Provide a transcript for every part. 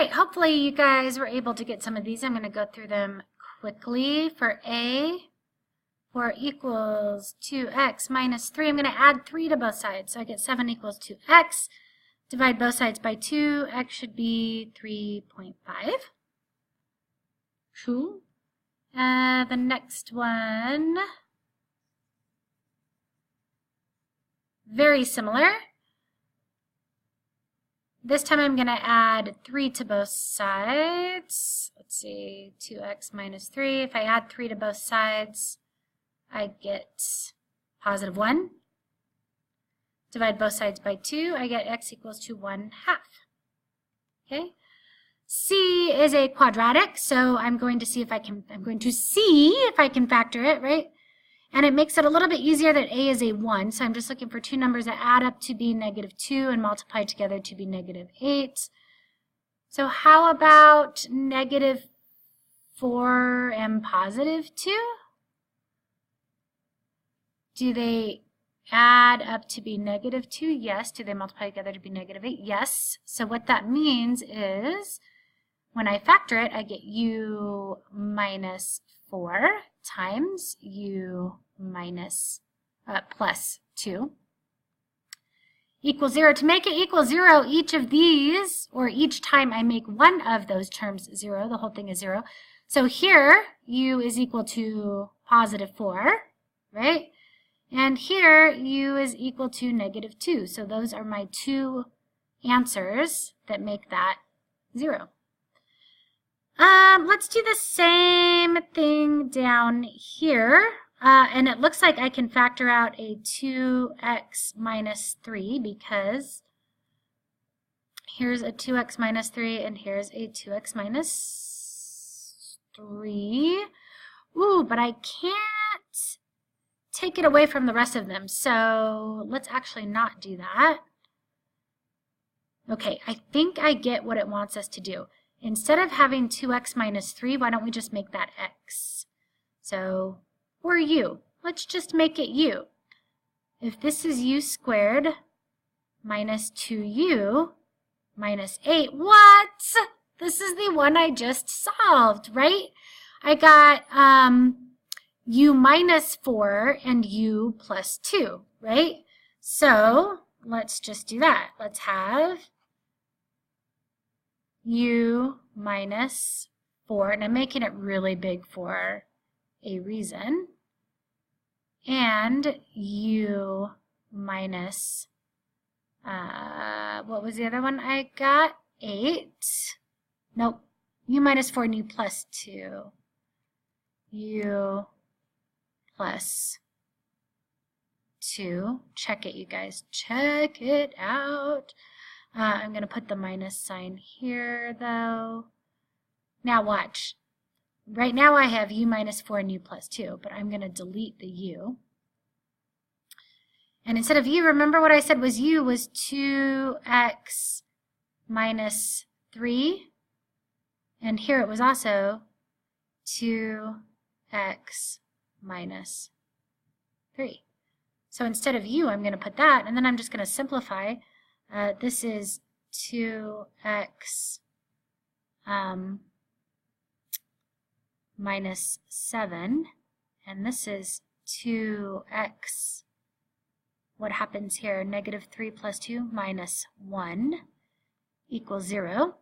right, hopefully you guys were able to get some of these. I'm going to go through them quickly. For A, 4 equals 2x minus 3. I'm going to add 3 to both sides. So I get 7 equals 2x. Divide both sides by 2. X should be 3.5. True. The next one, very similar. This time I'm going to add 3 to both sides. Let's see, 2x minus 3. If I add 3 to both sides, I get positive 1. Divide both sides by 2, I get x equals to 1/2. Okay. C is a quadratic, so I'm going to see if I can factor it, right? And it makes it a little bit easier that A is a 1, so I'm just looking for two numbers that add up to be -2 and multiply together to be -8. So how about -4 and +2? Do they add up to be -2? Yes. Do they multiply together to be -8? Yes. So what that means is when I factor it, I get u minus 4 times u minus plus 2 equals 0. To make it equal 0, each of these, or each time I make one of those terms 0, the whole thing is 0. So here, u is equal to +4, right? And here, u is equal to -2. So those are my two answers that make that 0. Let's do the same thing down here. And it looks like I can factor out a 2x minus 3 because here's a 2x minus 3 and here's a 2x minus 3. Ooh, but I can't take it away from the rest of them. So let's actually not do that. Okay, I think I get what it wants us to do. Instead of having 2x minus 3, why don't we just make that x? So, or u. Let's just make it u. If this is u squared minus 2u minus 8, what? This is the one I just solved, right? I got u minus 4 and u plus 2, right? So, let's just do that. Let's have u minus 4, and I'm making it really big for a reason, and u minus, what was the other one I got? 8. Nope. U minus 4 and u plus 2. U plus 2. Check it, you guys. Check it out. I'm going to put the minus sign here, though. Now watch. Right now I have u minus 4 and u plus 2, but I'm going to delete the u. And instead of u, remember what I said was u was 2x minus 3. And here it was also 2x minus 3. So instead of u, I'm going to put that, and then I'm just going to simplify. This is 2x minus 7, and this is 2x. What happens here? -3 plus 2 minus 1 equals 0.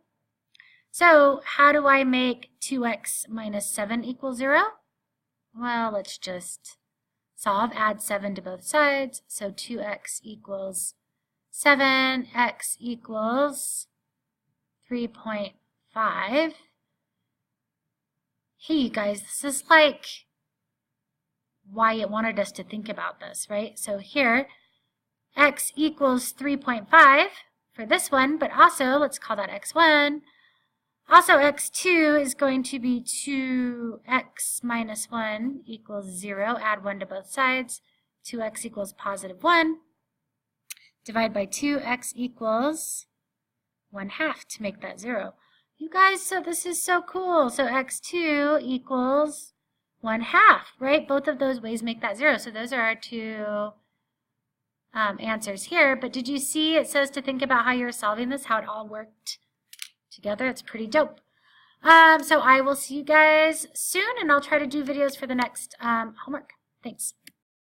So how do I make 2x minus 7 equal 0? Well, let's just solve. Add 7 to both sides. So 2x equals 7, x equals 3.5. Hey, you guys, this is like why it wanted us to think about this, right? So here, x equals 3.5 for this one, but also, let's call that x1. Also, x2 is going to be 2x minus 1 equals 0. Add 1 to both sides. 2x equals +1. Divide by 2, x equals 1/2 to make that 0. You guys, so this is so cool. So x2 equals 1/2, right? Both of those ways make that 0. So those are our two answers here. But did you see it says to think about how you're solving this, how it all worked together. It's pretty dope. So I will see you guys soon, and I'll try to do videos for the next homework. Thanks.